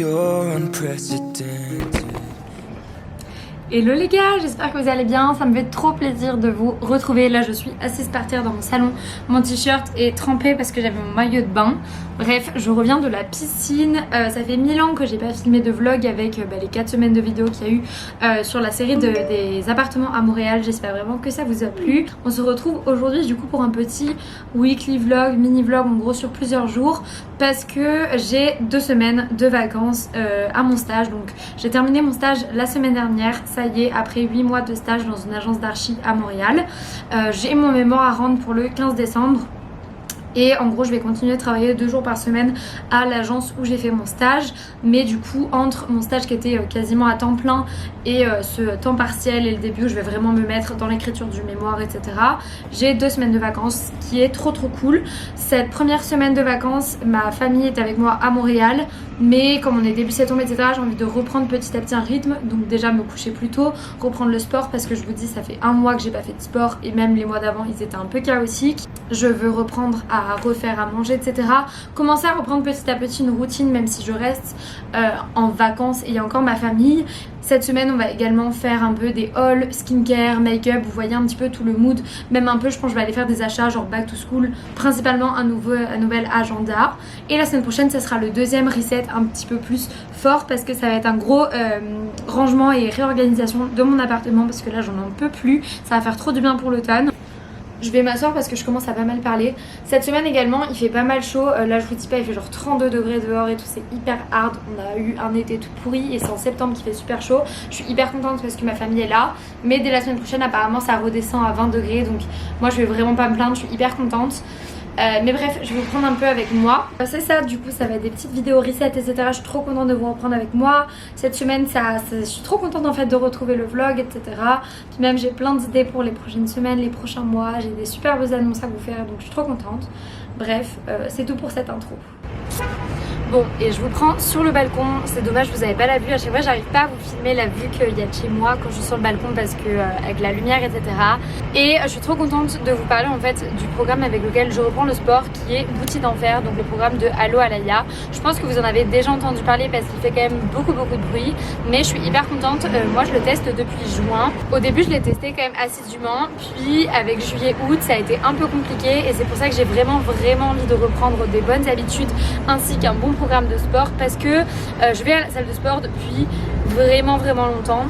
you're unprecedented. Hello les gars, j'espère que vous allez bien, ça me fait trop plaisir de vous retrouver. Là je suis assise par terre dans mon salon, mon t-shirt est trempé parce que j'avais mon maillot de bain. Bref, je reviens de la piscine, ça fait 1000 ans que j'ai pas filmé de vlog avec les 4 semaines de vidéos qu'il y a eu sur la série des appartements à Montréal. J'espère vraiment que ça vous a plu. On se retrouve aujourd'hui du coup pour un petit weekly vlog, mini vlog en gros sur plusieurs jours parce que j'ai 2 semaines de vacances à mon stage. Donc j'ai terminé mon stage la semaine dernière, ça y est, après 8 mois de stage dans une agence d'archi à Montréal. J'ai mon mémoire à rendre pour le 15 décembre. Et en gros je vais continuer de travailler 2 jours par semaine à l'agence où j'ai fait mon stage. Mais du coup entre mon stage qui était quasiment à temps plein et ce temps partiel et le début où je vais vraiment me mettre dans l'écriture du mémoire etc, j'ai 2 semaines de vacances, ce qui est trop cool. Cette première semaine de vacances ma famille est avec moi à Montréal. Mais comme on est début septembre etc, j'ai envie de reprendre petit à petit un rythme. Donc déjà me coucher plus tôt, reprendre le sport parce que je vous dis ça fait 1 mois que j'ai pas fait de sport. Et même les mois d'avant ils étaient un peu chaotiques. Je veux reprendre à refaire à manger etc, commencer à reprendre petit à petit une routine même si je reste en vacances et il y a encore ma famille. Cette semaine on va également faire un peu des hauls, skincare, make-up, vous voyez un petit peu tout le mood. Même un peu je pense que je vais aller faire des achats genre back to school, principalement un nouvel agenda. Et la semaine prochaine ça sera le deuxième reset un petit peu plus fort parce que ça va être un gros rangement et réorganisation de mon appartement parce que là j'en peux plus, ça va faire trop du bien pour l'automne. Je vais m'asseoir parce que je commence à pas mal parler. Cette semaine également il fait pas mal chaud, là je vous dis pas il fait genre 32 degrés dehors et tout, c'est hyper hard. On a eu un été tout pourri et c'est en septembre qu'il fait super chaud. Je suis hyper contente parce que ma famille est là. Mais dès la semaine prochaine apparemment ça redescend à 20 degrés. Donc moi je vais vraiment pas me plaindre, je suis hyper contente. Mais bref, je vais vous prendre un peu avec moi. C'est ça, du coup ça va être des petites vidéos reset etc. Je suis trop contente de vous reprendre avec moi. Cette semaine je suis trop contente en fait de retrouver le vlog etc. Puis même j'ai plein d'idées pour les prochaines semaines, les prochains mois. J'ai des superbes annonces à vous faire donc je suis trop contente. Bref, c'est tout pour cette intro. Bon, et je vous prends sur le balcon. C'est dommage, vous avez pas la vue. À chaque fois, j'arrive pas à vous filmer la vue qu'il y a de chez moi quand je suis sur le balcon parce que avec la lumière, etc. Et je suis trop contente de vous parler en fait du programme avec lequel je reprends le sport qui est Bouti d'enfer, donc le programme de Allo Alaya. Je pense que vous en avez déjà entendu parler parce qu'il fait quand même beaucoup de bruit. Mais je suis hyper contente. Moi, je le teste depuis juin. Au début, je l'ai testé quand même assidûment. Puis avec juillet-août, ça a été un peu compliqué et c'est pour ça que j'ai vraiment envie de reprendre des bonnes habitudes ainsi qu'un bon programme de sport parce que je vais à la salle de sport depuis vraiment longtemps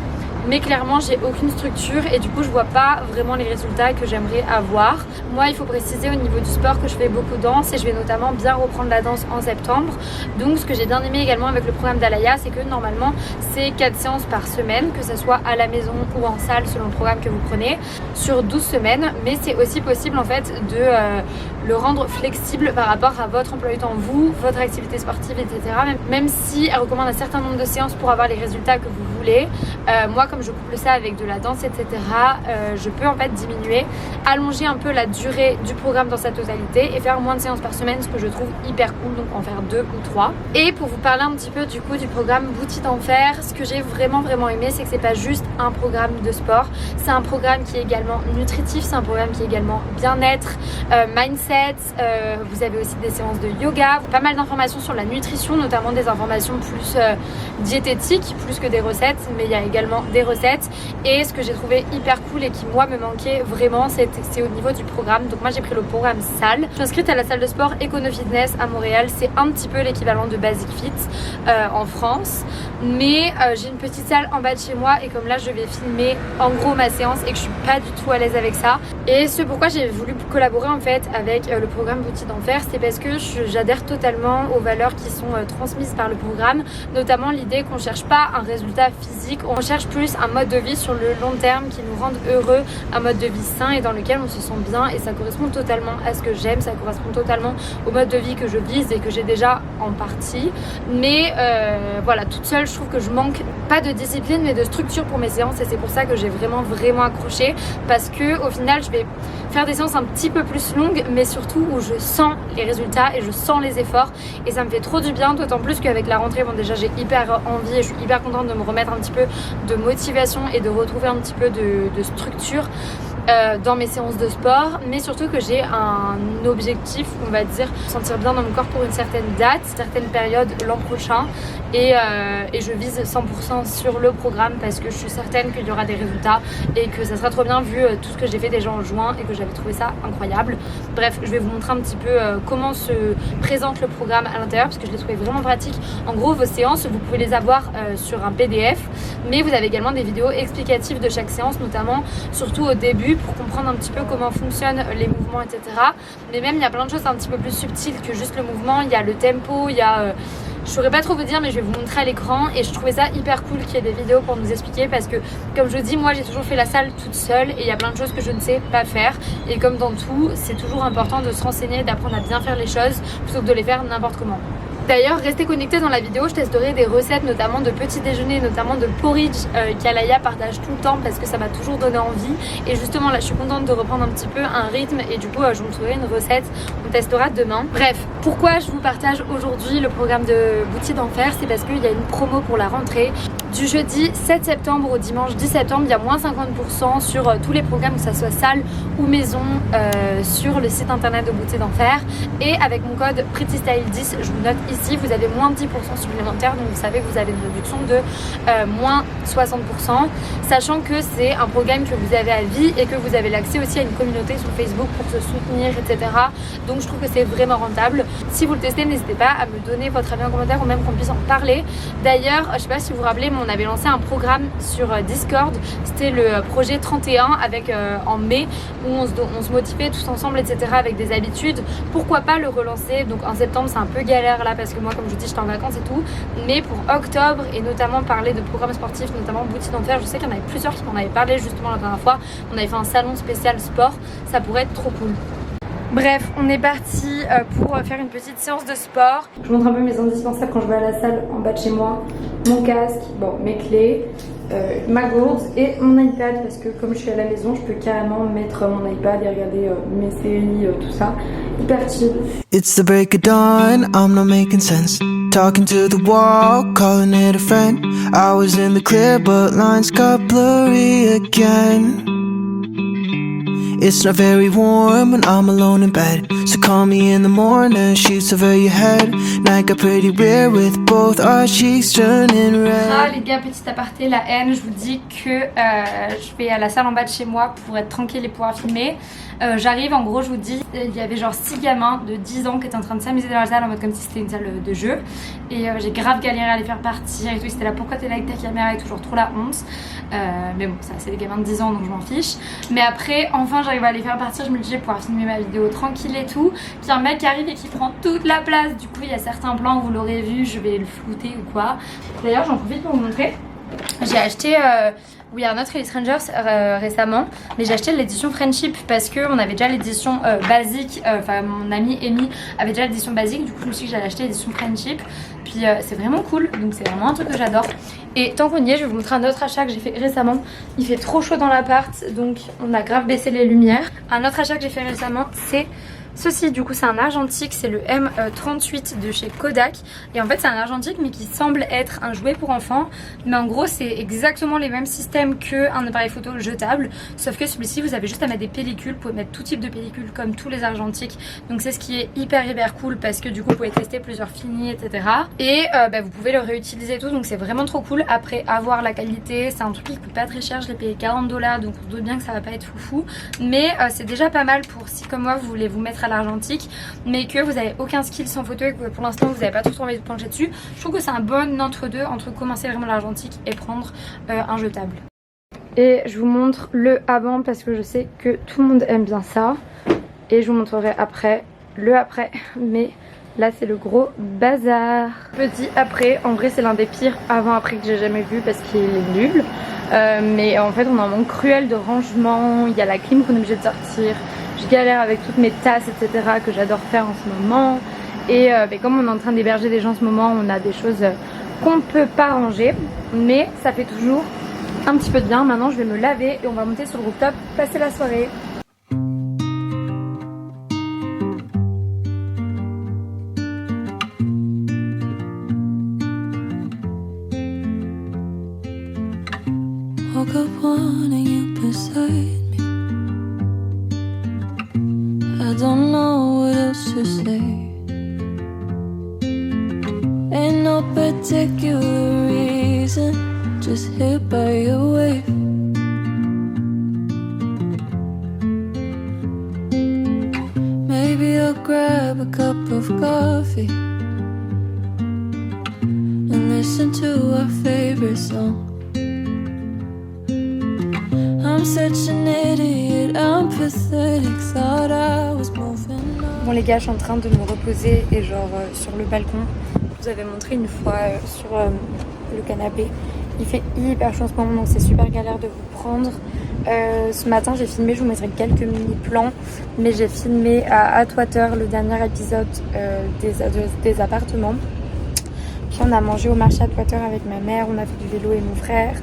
mais clairement j'ai aucune structure et du coup je vois pas vraiment les résultats que j'aimerais avoir. Moi il faut préciser au niveau du sport que je fais beaucoup de danse et je vais notamment bien reprendre la danse en septembre. Donc ce que j'ai bien aimé également avec le programme d'Alaya c'est que normalement c'est 4 séances par semaine, que ce soit à la maison ou en salle selon le programme que vous prenez sur 12 semaines, mais c'est aussi possible en fait de le rendre flexible par rapport à votre emploi du temps, vous, votre activité sportive etc. Même si elle recommande un certain nombre de séances pour avoir les résultats que vous voulez, moi comme je couple ça avec de la danse etc, je peux en fait diminuer, allonger un peu la durée du programme dans sa totalité et faire moins de séances par semaine, ce que je trouve hyper cool, donc en faire 2 ou 3. Et pour vous parler un petit peu du coup du programme Bouti d'enfer, ce que j'ai vraiment aimé c'est que c'est pas juste un programme de sport, c'est un programme qui est également nutritif, c'est un programme qui est également bien-être, mindset, vous avez aussi des séances de yoga, pas mal d'informations sur la nutrition, notamment des informations plus diététiques plus que des recettes, mais il y a également des recettes. Et ce que j'ai trouvé hyper cool et qui moi me manquait vraiment c'est au niveau du programme. Donc moi j'ai pris le programme salle, je suis inscrite à la salle de sport Econo Fitness à Montréal, c'est un petit peu l'équivalent de Basic Fit en France, mais j'ai une petite salle en bas de chez moi et comme là je vais filmer en gros ma séance et que je suis pas du tout à l'aise avec ça, et ce pourquoi j'ai voulu collaborer en fait avec le programme Bouti d'enfer, c'est parce que j'adhère totalement aux valeurs qui sont transmises par le programme, notamment l'idée qu'on cherche pas un résultat physique, on cherche plus un mode de vie sur le long terme qui nous rende heureux, un mode de vie sain et dans lequel on se sent bien, et ça correspond totalement à ce que j'aime, ça correspond totalement au mode de vie que je vise et que j'ai déjà en partie. Mais voilà, toute seule je trouve que je manque pas de discipline mais de structure pour mes séances et c'est pour ça que j'ai vraiment accroché, parce que au final je vais faire des séances un petit peu plus longues mais surtout où je sens les résultats et je sens les efforts et ça me fait trop du bien, d'autant plus qu'avec la rentrée, bon déjà j'ai hyper envie et je suis hyper contente de me remettre un petit peu de motivation et de retrouver un petit peu de structure. dans mes séances de sport, mais surtout que j'ai un objectif, on va dire, sentir bien dans mon corps pour une certaine date, certaine période l'an prochain, et je vise 100% sur le programme parce que je suis certaine qu'il y aura des résultats et que ça sera trop bien vu tout ce que j'ai fait déjà en juin et que j'avais trouvé ça incroyable. Bref, je vais vous montrer un petit peu comment se présente le programme à l'intérieur parce que je l'ai trouvé vraiment pratique. En gros, vos séances, vous pouvez les avoir sur un PDF, mais vous avez également des vidéos explicatives de chaque séance, notamment surtout au début pour comprendre un petit peu comment fonctionnent les mouvements, etc. Mais même il y a plein de choses un petit peu plus subtiles que juste le mouvement. Il y a le tempo, il y a je saurais pas trop vous dire, mais je vais vous montrer à l'écran et je trouvais ça hyper cool qu'il y ait des vidéos pour nous expliquer parce que comme je dis, moi j'ai toujours fait la salle toute seule et il y a plein de choses que je ne sais pas faire et comme dans tout, c'est toujours important de se renseigner, d'apprendre à bien faire les choses plutôt que de les faire n'importe comment. D'ailleurs, restez connectés dans la vidéo, je testerai des recettes notamment de petit déjeuner, notamment de porridge qu'Alaya partage tout le temps parce que ça m'a toujours donné envie. Et justement là, je suis contente de reprendre un petit peu un rythme et du coup, je vous montrerai une recette, on testera demain. Bref, pourquoi je vous partage aujourd'hui le programme de Boutique d'Enfer, c'est parce qu'il y a une promo pour la rentrée. Du jeudi 7 septembre au dimanche 10 septembre, il y a moins 50% sur tous les programmes, que ça soit salle ou maison, sur le site internet de Boutique d'Enfer. Et avec mon code PrettyStyle10, je vous note ici, vous avez moins 10% supplémentaire, donc vous savez que vous avez une réduction de moins 60%, sachant que c'est un programme que vous avez à vie et que vous avez l'accès aussi à une communauté sur Facebook pour se soutenir, etc. Donc je trouve que c'est vraiment rentable. Si vous le testez, n'hésitez pas à me donner votre avis en commentaire ou même qu'on puisse en parler. D'ailleurs, je sais pas si vous vous rappelez, mais on avait lancé un programme sur Discord, c'était le projet 31 avec en mai où on se motivait tous ensemble, etc. avec des habitudes. Pourquoi pas le relancer? Donc en septembre c'est un peu galère là parce que moi comme je vous dis j'étais en vacances et tout, mais pour octobre et notamment parler de programmes sportifs, notamment Boutique d'Enfer, je sais qu'il y en avait plusieurs qui m'en avaient parlé justement la dernière fois, on avait fait un salon spécial sport, ça pourrait être trop cool. Bref, on est parti pour faire une petite séance de sport. Je vous montre un peu mes indispensables quand je vais à la salle en bas de chez moi. Mon casque, bon, mes clés, ma gourde et mon iPad parce que comme je suis à la maison, je peux carrément mettre mon iPad et regarder mes séries, tout ça. Hyper chill. It's the break of dawn, I'm not making sense. Talking to the wall, calling it a friend. I was in the clear, but lines got blurry again. It's not very warm when I'm alone in bed. So call me in the morning, sheets over your head. Night got pretty weird with both our cheeks turning red. Ah les gars, petit aparté, la haine, je vous dis que je vais à la salle en bas de chez moi pour être tranquille et pouvoir filmer. J'arrive, en gros je vous dis, il y avait genre 6 gamins de 10 ans qui étaient en train de s'amuser dans la salle en mode comme si c'était une salle de jeu. Et j'ai grave galéré à les faire partir et tout, c'était là pourquoi t'es là avec ta caméra et tout, genre trop la honte. Mais bon, ça c'est des gamins de 10 ans donc je m'en fiche. Mais après, enfin j'arrive à les faire partir, je me dis je vais pouvoir filmer ma vidéo tranquille et tout. Puis un mec qui arrive et qui prend toute la place, du coup il y a certains plans où vous l'aurez vu, je vais le flouter ou quoi. D'ailleurs j'en profite pour vous montrer, j'ai acheté... We Are Not Really Strangers récemment, mais j'ai acheté l'édition Friendship parce qu'on avait déjà l'édition basique, enfin mon amie Amy avait déjà l'édition basique, du coup je me suis dit que j'allais acheter l'édition Friendship, puis c'est vraiment cool, donc c'est vraiment un truc que j'adore. Et tant qu'on y est, je vais vous montrer un autre achat que j'ai fait récemment. Il fait trop chaud dans l'appart, donc on a grave baissé les lumières. Un autre achat que j'ai fait récemment, c'est ceci, du coup c'est un argentique, c'est le M38 de chez Kodak. Et en fait c'est un argentique mais qui semble être un jouet pour enfants. Mais en gros c'est exactement les mêmes systèmes qu'un appareil photo jetable. Sauf que celui-ci vous avez juste à mettre des pellicules. Vous pouvez mettre tout type de pellicules comme tous les argentiques. Donc c'est ce qui est hyper cool parce que du coup vous pouvez tester plusieurs finis, etc. Et vous pouvez le réutiliser et tout, donc c'est vraiment trop cool. Après avoir la qualité, c'est un truc qui coûte pas très cher, je l'ai payé 40 $, donc on se doute bien que ça va pas être foufou. Mais c'est déjà pas mal pour si comme moi vous voulez vous mettre à l'argentique mais que vous avez aucun skill sans photo et que pour l'instant vous n'avez pas tout envie de plancher dessus. Je trouve que c'est un bon entre-deux entre commencer vraiment l'argentique et prendre un jetable. Et je vous montre le avant parce que je sais que tout le monde aime bien ça. Et je vous montrerai après le après. Mais là c'est le gros bazar. Petit après, en vrai c'est l'un des pires avant-après que j'ai jamais vu parce qu'il est nul. Mais en fait on a un manque cruel de rangement. Il y a la clim qu'on est obligé de sortir. Je galère avec toutes mes tasses, etc. que j'adore faire en ce moment. Et comme on est en train d'héberger des gens en ce moment, on a des choses qu'on ne peut pas ranger. Mais ça fait toujours un petit peu de bien. Maintenant, je vais me laver et on va monter sur le rooftop, passer la soirée. Woke up wanting you beside me. to say. Ain't no particular reason, just hit by your wave. Maybe I'll grab a cup of coffee and listen to our favorite song. I'm such an idiot, I'm pathetic, thought I was moving on. Bon les gars, je suis en train de me reposer et genre sur le balcon. Je vous avais montré une fois sur le canapé. Il fait hyper chaud en ce moment donc c'est super galère de vous prendre. Ce matin j'ai filmé, je vous mettrai quelques mini plans, mais j'ai filmé à Atwater le dernier épisode des appartements. Puis on a mangé au marché Atwater avec ma mère, on a fait du vélo et mon frère.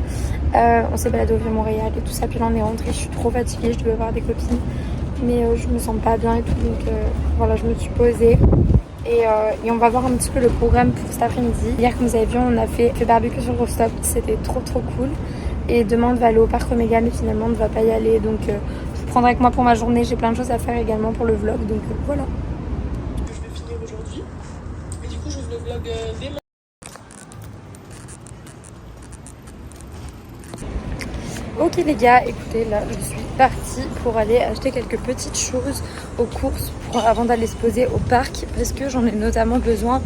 On s'est baladé au Vieux-Montréal et tout ça, puis là on est rentré, je suis trop fatiguée, je devais voir des copines mais je me sens pas bien et tout donc voilà, je me suis posée et on va voir un petit peu le programme pour cet après-midi. Hier comme vous avez vu on a fait barbecue sur le rooftop, c'était trop cool et demain on va aller au parc Omega mais finalement on ne va pas y aller donc je vous prendrai avec moi pour ma journée, j'ai plein de choses à faire également pour le vlog donc voilà. Je vais finir aujourd'hui et du coup j'ouvre le vlog demain. Ok les gars, écoutez là je suis partie pour aller acheter quelques petites choses aux courses avant d'aller se poser au parc parce que j'en ai notamment besoin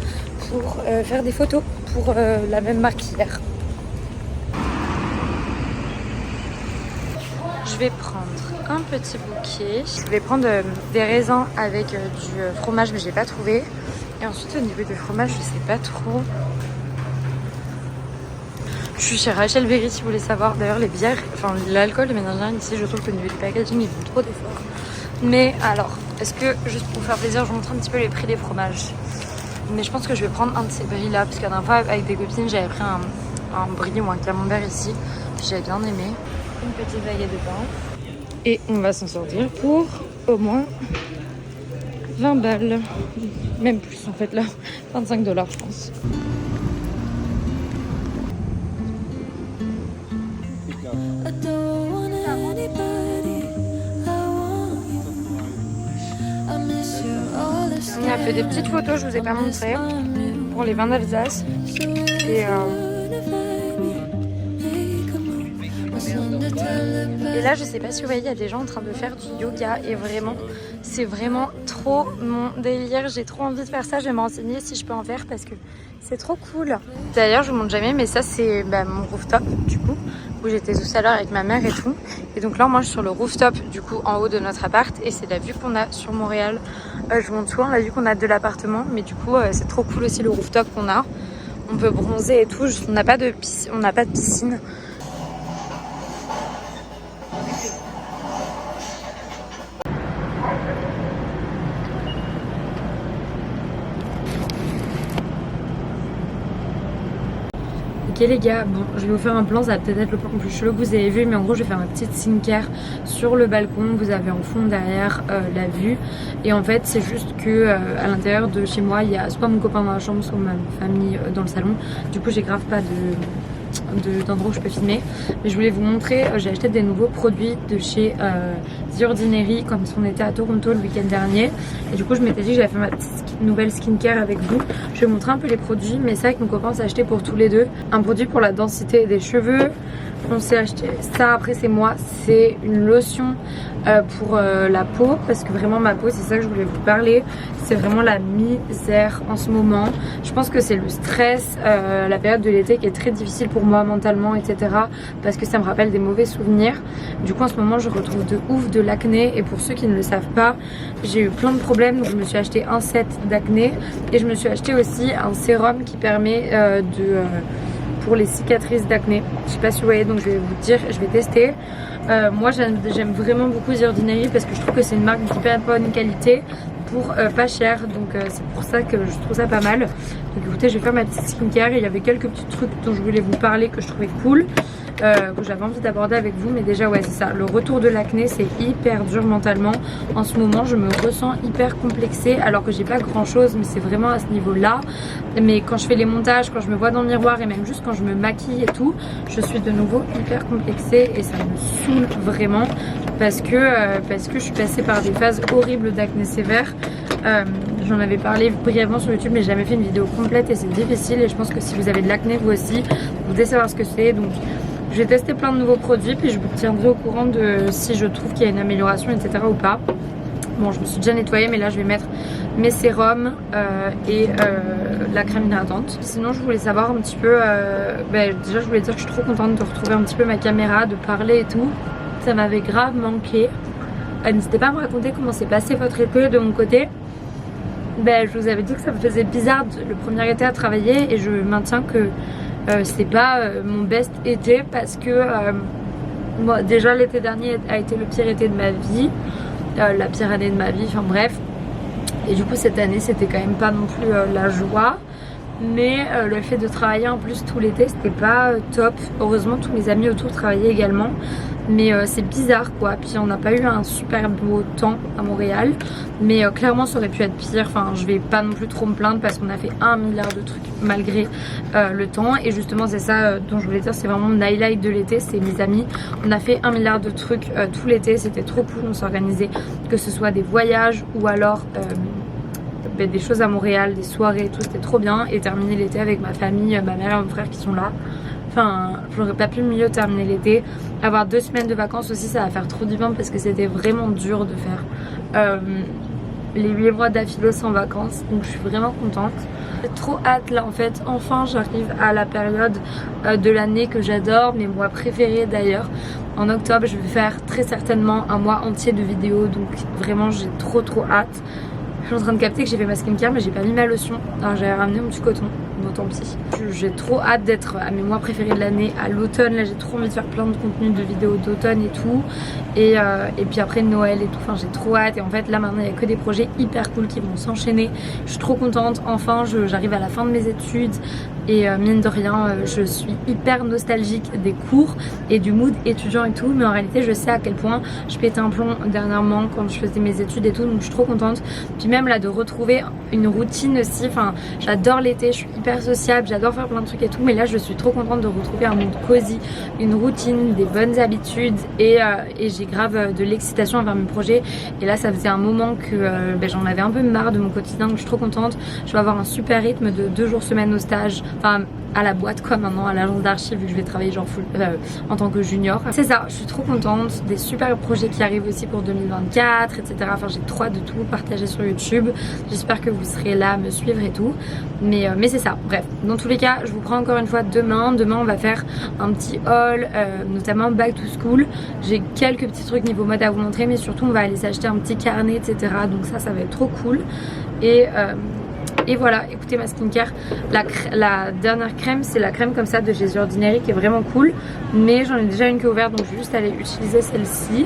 pour faire des photos pour la même marque hier. Je vais prendre un petit bouquet, je vais prendre des raisins avec du fromage mais j'ai pas trouvé et ensuite au niveau du fromage je sais pas trop. Je suis chez Rachel Berry si vous voulez savoir. D'ailleurs les bières, enfin l'alcool de manière générale ici je trouve que au niveau du packaging ils font trop d'efforts. Mais alors, est-ce que juste pour faire plaisir je vous montre un petit peu les prix des fromages. Mais je pense que je vais prendre un de ces bris là parce qu'à la dernière fois avec des copines j'avais pris un brie ou un camembert ici. J'avais bien aimé. Une petite baguette de pain. Et on va s'en sortir pour au moins 20 balles. Même plus en fait là, 25 $ je pense. I don't want anybody, I want you. I miss you all the On a fait des petites photos, je vous ai pas montré, pour les vins d'Alsace. Et là je sais pas si vous voyez, il y a des gens en train de faire du yoga et vraiment c'est vraiment trop mon délire, j'ai trop envie de faire ça, je vais me renseigner si je peux en faire parce que c'est trop cool. D'ailleurs je vous montre jamais mais ça c'est mon rooftop du coup où j'étais tout à l'heure avec ma mère et tout, et donc là moi je suis sur le rooftop du coup en haut de notre appart et c'est la vue qu'on a sur Montréal. Je vous montre souvent la vue qu'on a de l'appartement mais du coup c'est trop cool aussi le rooftop qu'on a, on peut bronzer et tout, on n'a pas de piscine. Ok les gars, bon je vais vous faire un plan, ça va peut-être être le plan le plus chelou que vous avez vu, mais en gros je vais faire ma petite skincare sur le balcon, vous avez en fond derrière la vue, et en fait c'est juste que à l'intérieur de chez moi il y a soit mon copain dans la chambre, soit ma famille dans le salon, du coup j'ai grave pas d'endroit où je peux filmer, mais je voulais vous montrer, j'ai acheté des nouveaux produits de chez The Ordinary comme si on était à Toronto le week-end dernier, et du coup je m'étais dit que j'allais faire ma petite nouvelle skincare avec vous. Je vais vous montrer un peu les produits, mais ça avec mon copain on s'est acheté pour tous les deux un produit pour la densité des cheveux, on s'est acheté ça, après c'est moi, c'est une lotion pour la peau parce que vraiment ma peau, c'est ça que je voulais vous parler, c'est vraiment la misère en ce moment. Je pense que c'est le stress, la période de l'été qui est très difficile pour moi mentalement etc, parce que ça me rappelle des mauvais souvenirs. Du coup en ce moment je retrouve de ouf de l'acné, et pour ceux qui ne le savent pas, j'ai eu plein de problèmes, donc je me suis acheté un set d'acné et je me suis acheté aussi un sérum qui permet pour les cicatrices d'acné. Je sais pas si vous voyez, donc je vais vous dire, je vais tester. Moi j'aime vraiment beaucoup The Ordinary parce que je trouve que c'est une marque d'hyper bonne qualité pour pas cher, donc c'est pour ça que je trouve ça pas mal. Donc écoutez, je vais faire ma petite skincare et il y avait quelques petits trucs dont je voulais vous parler que je trouvais cool, que j'avais envie d'aborder avec vous, mais déjà ouais c'est ça, le retour de l'acné c'est hyper dur mentalement. En ce moment je me ressens hyper complexée alors que j'ai pas grand chose, mais c'est vraiment à ce niveau là. Mais quand je fais les montages, quand je me vois dans le miroir et même juste quand je me maquille et tout, je suis de nouveau hyper complexée et ça me saoule vraiment parce que je suis passée par des phases horribles d'acné sévère. J'en avais parlé brièvement sur YouTube, mais j'ai jamais fait une vidéo complète et c'est difficile. Et je pense que si vous avez de l'acné vous aussi, vous devez savoir ce que c'est. Donc je vais tester plein de nouveaux produits, puis je vous tiendrai au courant de si je trouve qu'il y a une amélioration, etc. ou pas. Bon, je me suis déjà nettoyée, mais là je vais mettre mes sérums et la crème hydratante. Sinon, je voulais savoir un petit peu, déjà je voulais dire que je suis trop contente de retrouver un petit peu ma caméra, de parler et tout. Ça m'avait grave manqué. N'hésitez pas à me raconter comment s'est passé votre été de mon côté. Je vous avais dit que ça me faisait bizarre le premier été à travailler et je maintiens que c'est pas mon best été parce que moi, déjà l'été dernier a été le pire été de ma vie. La pire année de ma vie, enfin bref. Et du coup cette année c'était quand même pas non plus la joie. Mais le fait de travailler en plus tout l'été c'était pas top. Heureusement tous mes amis autour travaillaient également. Mais c'est bizarre quoi. Puis on n'a pas eu un super beau temps à Montréal. Mais clairement ça aurait pu être pire. Enfin je vais pas non plus trop me plaindre parce qu'on a fait 1 milliard de trucs malgré le temps. Et justement c'est ça dont je voulais dire, c'est vraiment mon highlight de l'été, c'est mes amis. On a fait 1 milliard de trucs tout l'été, c'était trop cool. On s'est organisé, que ce soit des voyages ou alors des choses à Montréal, des soirées et tout, c'était trop bien. Et terminer l'été avec ma famille, ma mère et mon frère qui sont là. Enfin, j'aurais pas pu mieux terminer l'été. Avoir 2 semaines de vacances aussi, ça va faire trop du bien parce que c'était vraiment dur de faire les 8 mois d'affilée sans vacances. Donc je suis vraiment contente. J'ai trop hâte là en fait. Enfin j'arrive à la période de l'année que j'adore, mes mois préférés d'ailleurs. En octobre je vais faire très certainement un mois entier de vidéos. Donc vraiment j'ai trop hâte. Je suis en train de capter que j'ai fait ma skincare mais j'ai pas mis ma lotion. Alors j'avais ramené mon petit coton, bon tant pis. J'ai trop hâte d'être à mes mois préférés de l'année, à l'automne. Là j'ai trop envie de faire plein de contenus de vidéos d'automne et tout. Et puis après Noël et tout, enfin j'ai trop hâte. Et en fait là maintenant il n'y a que des projets hyper cool qui vont s'enchaîner. Je suis trop contente, enfin j'arrive à la fin de mes études. Et mine de rien je suis hyper nostalgique des cours et du mood étudiant et tout. Mais en réalité je sais à quel point je pétais un plomb dernièrement quand je faisais mes études et tout. Donc je suis trop contente. Puis même là de retrouver une routine aussi. Enfin j'adore l'été, je suis hyper sociable, j'adore faire plein de trucs et tout. Mais là je suis trop contente de retrouver un mood cosy, une routine, des bonnes habitudes. Et j'ai grave de l'excitation envers mes projets. Et là ça faisait un moment que j'en avais un peu marre de mon quotidien. Donc je suis trop contente. Je vais avoir un super rythme de 2 jours semaine au stage. Enfin à la boîte quoi maintenant, à l'agence d'archives vu que je vais travailler genre en tant que junior. C'est ça, je suis trop contente. Des super projets qui arrivent aussi pour 2024 etc. Enfin j'ai trop hâte de tout vous partager sur YouTube. J'espère que vous serez là à me suivre et tout. Mais c'est ça, bref. Dans tous les cas je vous prends encore une fois demain. Demain on va faire un petit haul notamment back to school. J'ai quelques petits trucs niveau mode à vous montrer. Mais surtout on va aller s'acheter un petit carnet etc. Donc ça va être trop cool. Et voilà, écoutez ma skincare, la dernière crème c'est la crème comme ça de chez The Ordinary qui est vraiment cool. Mais j'en ai déjà une qui est ouverte donc je vais juste aller utiliser celle-ci.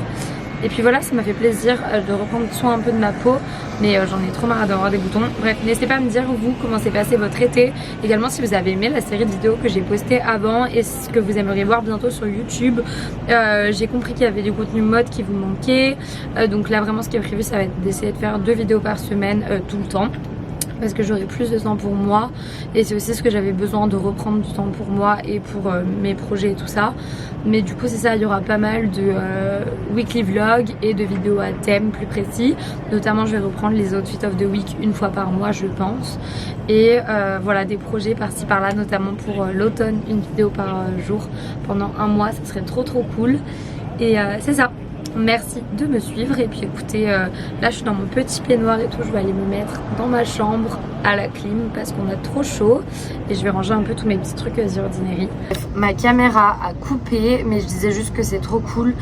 Et puis voilà, ça m'a fait plaisir de reprendre soin un peu de ma peau. Mais j'en ai trop marre d'avoir des boutons. Bref, n'hésitez pas à me dire vous comment s'est passé votre été. Également si vous avez aimé la série de vidéos que j'ai postées avant et ce que vous aimeriez voir bientôt sur YouTube. J'ai compris qu'il y avait du contenu mode qui vous manquait. Donc là vraiment ce qui est prévu ça va être d'essayer de faire 2 vidéos par semaine tout le temps. Parce que j'aurai plus de temps pour moi et c'est aussi ce que j'avais besoin de reprendre du temps pour moi et pour mes projets et tout ça. Mais du coup c'est ça, il y aura pas mal de weekly vlogs et de vidéos à thème plus précis. Notamment je vais reprendre les outfits of the week une fois par mois je pense. Et voilà des projets par-ci par-là, notamment pour l'automne, une vidéo par jour pendant 1 mois, ça serait trop cool. Et c'est ça. Merci de me suivre et puis écoutez là je suis dans mon petit peignoir et tout, je vais aller me mettre dans ma chambre à la clim parce qu'on a trop chaud et je vais ranger un peu tous mes petits trucs The Ordinary. Ma caméra a coupé mais je disais juste que c'est trop cool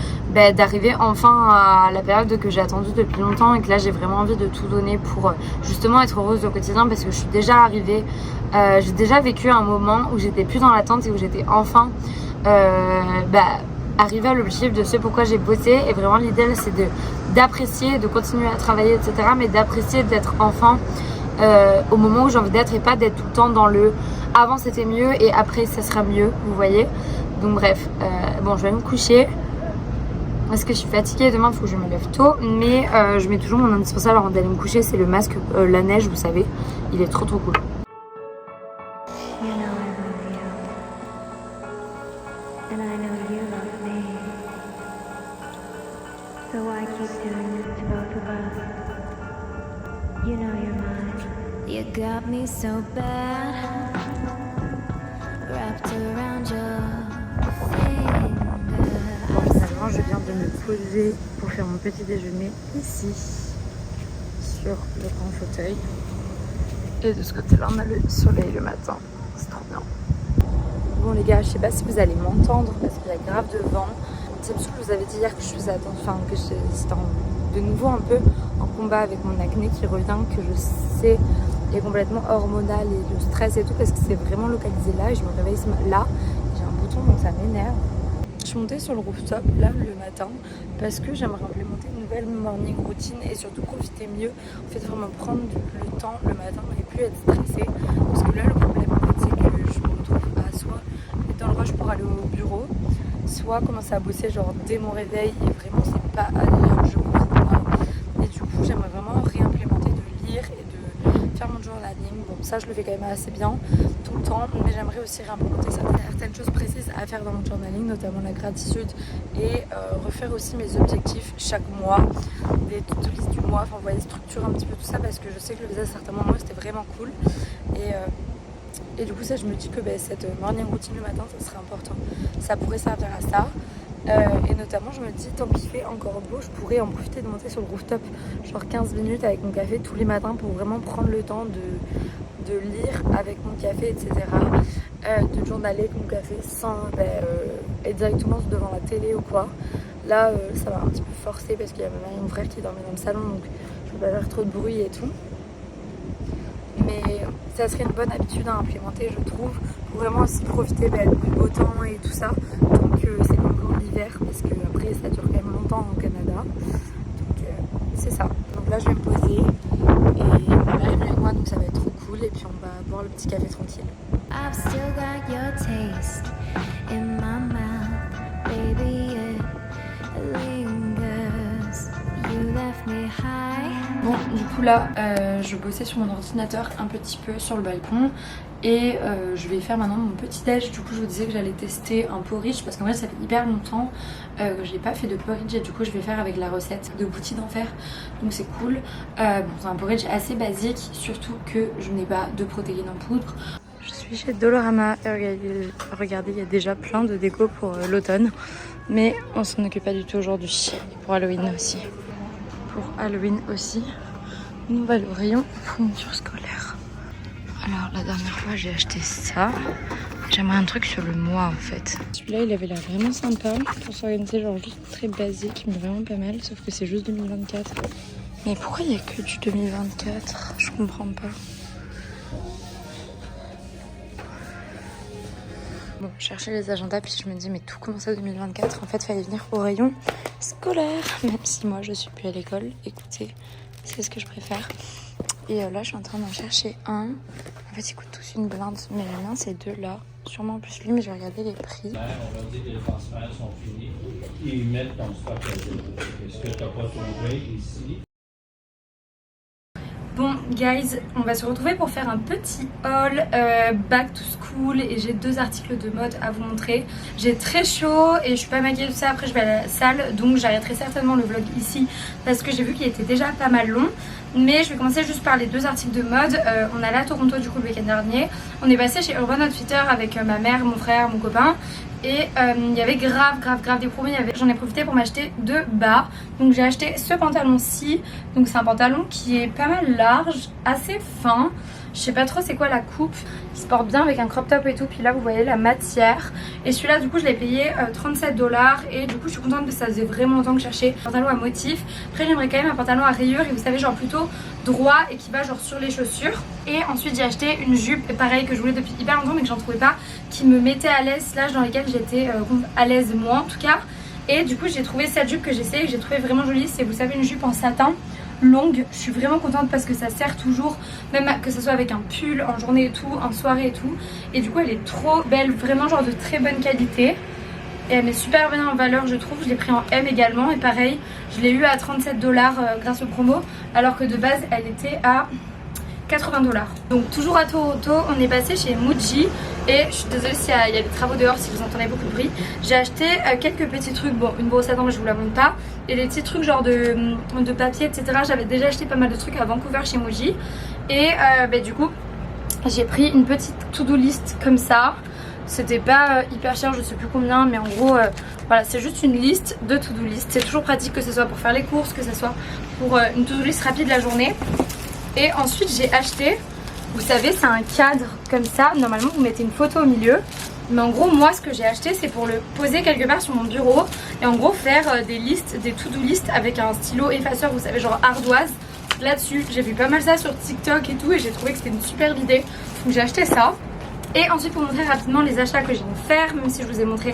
d'arriver enfin à la période que j'ai attendue depuis longtemps et que là j'ai vraiment envie de tout donner pour justement être heureuse au quotidien parce que je suis déjà arrivée, j'ai déjà vécu un moment où j'étais plus dans l'attente et où j'étais enfin arriver à l'objectif de ce pourquoi j'ai bossé. Et vraiment l'idée c'est d'apprécier, de continuer à travailler etc, mais d'apprécier d'être enfin au moment où j'ai envie d'être et pas d'être tout le temps dans le avant c'était mieux et après ça sera mieux, vous voyez. Donc bref, bon je vais me coucher parce que je suis fatiguée, demain il faut que je me lève tôt. Mais je mets toujours mon indispensable avant d'aller me coucher, c'est le masque la neige, vous savez, il est trop cool. And I know you love me. So why keep doing this to both of us? You know you're mine. me so bad, wrapped around your finger. Finalement, je viens de me poser pour faire mon petit déjeuner ici, sur le grand fauteuil. Et de ce côté-là, on a le soleil le matin. C'est trop bien. Bon les gars, je sais pas si vous allez m'entendre parce qu'il y a grave de vent. C'est parce que je vous avais dit hier que je faisais attention, enfin que j'étais de nouveau un peu en combat avec mon acné qui revient, que je sais est complètement hormonal et le stress et tout parce que c'est vraiment localisé là et je me réveille là. J'ai un bouton donc ça m'énerve. Je suis montée sur le rooftop là le matin parce que j'aimerais implémenter une nouvelle morning routine et surtout profiter mieux. En fait vraiment prendre le temps le matin et plus être stressée. Parce que là le problème en fait c'est que je me retrouve à soit être dans le rush pour aller au bureau, soit commencer à bosser genre dès mon réveil et vraiment c'est pas agréable, je profite pas. Et du coup j'aimerais vraiment réimplémenter de lire et de faire mon journaling. Bon ça je le fais quand même assez bien tout le temps, mais j'aimerais aussi réimplémenter certaines choses précises à faire dans mon journaling, notamment la gratitude et refaire aussi mes objectifs chaque mois, des to-do list du mois, enfin vous voyez, structurer un petit peu tout ça parce que je sais que je le faisais à certains moments et c'était vraiment cool. Et du coup ça je me dis que cette morning routine le matin ça serait important, ça pourrait servir à ça. Et notamment je me dis tant qu'il fait encore beau je pourrais en profiter de monter sur le rooftop genre 15 minutes avec mon café tous les matins pour vraiment prendre le temps de lire avec mon café etc, de journaler avec mon café sans être directement devant la télé ou quoi. Là ça va un petit peu forcer parce qu'il y a même mon frère qui dormait dans le salon donc je peux pas faire trop de bruit et tout. Mais ça serait une bonne habitude à implémenter je trouve pour vraiment aussi profiter du beau temps et tout ça. Donc c'est pas encore l'hiver parce que après ça dure quand même longtemps au Canada. Donc c'est ça. Donc là je vais me poser et ma mère est venue avec moi donc ça va être trop cool et puis on va boire le petit café tranquille. I've still got your taste in my mouth, baby, it lingers. You left me high. Bon, du coup là, je bossais sur mon ordinateur un petit peu sur le balcon et je vais faire maintenant mon petit déj. Du coup, je vous disais que j'allais tester un porridge parce qu'en fait, ça fait hyper longtemps que j'ai pas fait de porridge et du coup, je vais faire avec la recette de Bouti d'Enfer. Donc c'est cool. Bon, c'est un porridge assez basique, surtout que je n'ai pas de protéines en poudre. Je suis chez Dolorama et regardez, il y a déjà plein de déco pour l'automne, mais on s'en occupe pas du tout aujourd'hui. Pour Halloween aussi. Pour Halloween aussi, nous va le rayon fourniture scolaire. Alors la dernière fois j'ai acheté ça. J'aimerais un truc sur le mois en fait. Celui-là il avait l'air vraiment sympa pour s'organiser, genre juste très basique mais vraiment pas mal, sauf que c'est juste 2024. Mais pourquoi il n'y a que du 2024? Je comprends pas. Bon, je cherchais les agendas puis je me dis mais tout commence à 2024. En fait, fallait venir au rayon scolaire. Même si moi je suis plus à l'école, écoutez, c'est ce que je préfère. Et là, je suis en train d'en chercher un. En fait, ils coûtent tous une blinde, mais les miens c'est deux là. Sûrement plus lui, mais je vais regarder les prix. On leur dit que les transferts sont finis. Ils mettent ton stock à zéro. Ce que tu n'as pas trouvé ici. Bon guys, on va se retrouver pour faire un petit haul back to school et j'ai deux articles de mode à vous montrer. J'ai très chaud et je suis pas maquillée tout ça, après je vais à la salle donc j'arrêterai certainement le vlog ici parce que j'ai vu qu'il était déjà pas mal long. Mais je vais commencer juste par les deux articles de mode. On est allé à Toronto du coup le week-end dernier. On est passé chez Urban Outfitters avec ma mère, mon frère, mon copain. Et il y avait grave des promos. J'en ai profité pour m'acheter deux bas. Donc j'ai acheté ce pantalon-ci. Donc c'est un pantalon qui est pas mal large, assez fin. Je sais pas trop c'est quoi la coupe. Il se porte bien avec un crop top et tout. Puis là vous voyez la matière. Et celui-là du coup je l'ai payé 37 $. Et du coup je suis contente parce que ça faisait vraiment longtemps que je cherchais un pantalon à motif. Après j'aimerais quand même un pantalon à rayures. Et vous savez genre plutôt droit et qui va genre sur les chaussures. Et ensuite j'ai acheté une jupe pareil que je voulais depuis hyper longtemps mais que j'en trouvais pas, qui me mettait à l'aise, slash dans lesquelles j'étais à l'aise moi en tout cas. Et du coup j'ai trouvé cette jupe que j'essaie et que j'ai trouvé vraiment jolie. C'est vous savez une jupe en satin longue. Je suis vraiment contente parce que ça sert toujours, même que ce soit avec un pull en journée et tout, en soirée et tout. Et du coup elle est trop belle, vraiment genre de très bonne qualité. Et elle met super bien en valeur je trouve. Je l'ai pris en M également et pareil je l'ai eu à 37 $ grâce au promo, alors que de base elle était à 80 $. Donc toujours à Toronto, on est passé chez Muji. Et je suis désolée s'il y a des travaux dehors, si vous entendez beaucoup de bruit. J'ai acheté quelques petits trucs, bon une brosse à dents mais je vous la montre pas. Et des petits trucs genre de papier etc. J'avais déjà acheté pas mal de trucs à Vancouver chez Muji. Et du coup j'ai pris une petite to-do list comme ça. C'était pas hyper cher, je sais plus combien, mais en gros voilà, c'est juste une liste de to-do list. C'est toujours pratique, que ce soit pour faire les courses, que ce soit pour une to-do list rapide la journée. Et ensuite j'ai acheté, vous savez, c'est un cadre comme ça. Normalement vous mettez une photo au milieu, mais en gros moi ce que j'ai acheté c'est pour le poser quelque part sur mon bureau et en gros faire des listes, des to-do list avec un stylo effaceur, vous savez, genre ardoise là-dessus. J'ai vu pas mal ça sur TikTok et tout et j'ai trouvé que c'était une superbe idée, donc j'ai acheté ça. Et ensuite, pour montrer rapidement les achats que j'ai dû faire, même si je vous ai montré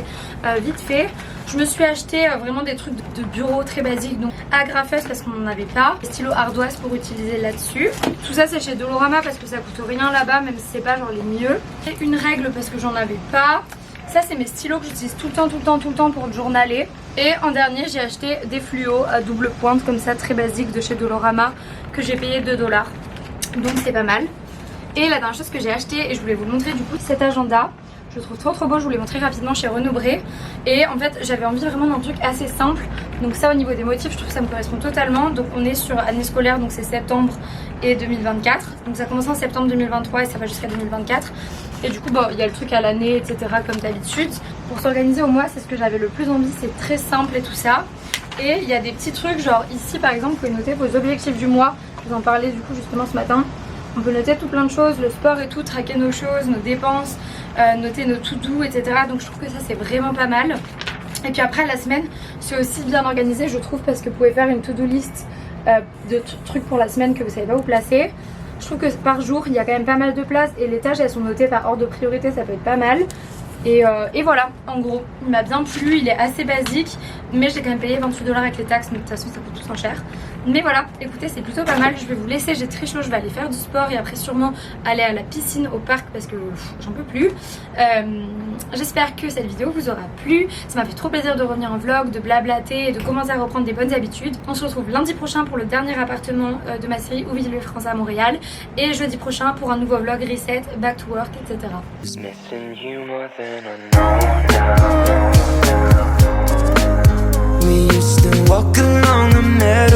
vite fait, je me suis acheté vraiment des trucs de bureau très basiques, donc agrafeuse parce qu'on n'en avait pas, des stylos ardoise pour utiliser là-dessus. Tout ça c'est chez Dolorama parce que ça coûte rien là-bas, même si c'est pas genre les mieux. Et une règle parce que j'en avais pas. Ça c'est mes stylos que j'utilise tout le temps pour journaler. Et en dernier j'ai acheté des fluos à double pointe comme ça, très basiques, de chez Dolorama, que j'ai payé 2 $. Donc c'est pas mal. Et la dernière chose que j'ai acheté, et je voulais vous le montrer du coup, cet agenda. Je le trouve trop beau, je vous l'ai montré rapidement chez Renaud Bré. Et en fait j'avais envie vraiment d'un truc assez simple. Donc ça, au niveau des motifs, je trouve que ça me correspond totalement. Donc on est sur année scolaire, donc c'est septembre et 2024. Donc ça commence en septembre 2023 et ça va jusqu'à 2024. Et du coup bon, il y a le truc à l'année, etc. comme d'habitude. Pour s'organiser au mois, c'est ce que j'avais le plus envie, c'est très simple et tout ça. Et il y a des petits trucs, genre ici par exemple, vous pouvez noter vos objectifs du mois. Je vous en parlais du coup justement ce matin. On peut noter tout plein de choses, le sport et tout, traquer nos choses, nos dépenses, noter nos to-do, etc. Donc je trouve que ça c'est vraiment pas mal. Et puis après la semaine, c'est aussi bien organisé je trouve, parce que vous pouvez faire une to-do list de trucs pour la semaine que vous savez pas où placer. Je trouve que par jour il y a quand même pas mal de place et les tâches elles sont notées par ordre de priorité, ça peut être pas mal. Et voilà, en gros, il m'a bien plu, il est assez basique, mais j'ai quand même payé 28 $ avec les taxes, mais de toute façon ça coûte tout en cher. Mais voilà, écoutez, c'est plutôt pas mal. Je vais vous laisser, j'ai très chaud, je vais aller faire du sport et après sûrement aller à la piscine, au parc, parce que j'en peux plus. J'espère que cette vidéo vous aura plu. Ça m'a fait trop plaisir de revenir en vlog, de blablater et de commencer à reprendre des bonnes habitudes. On se retrouve lundi prochain pour le dernier appartement de ma série Où vivent les Français à Montréal, et jeudi prochain pour un nouveau vlog reset, back to work, etc. We used to walk along the meadow.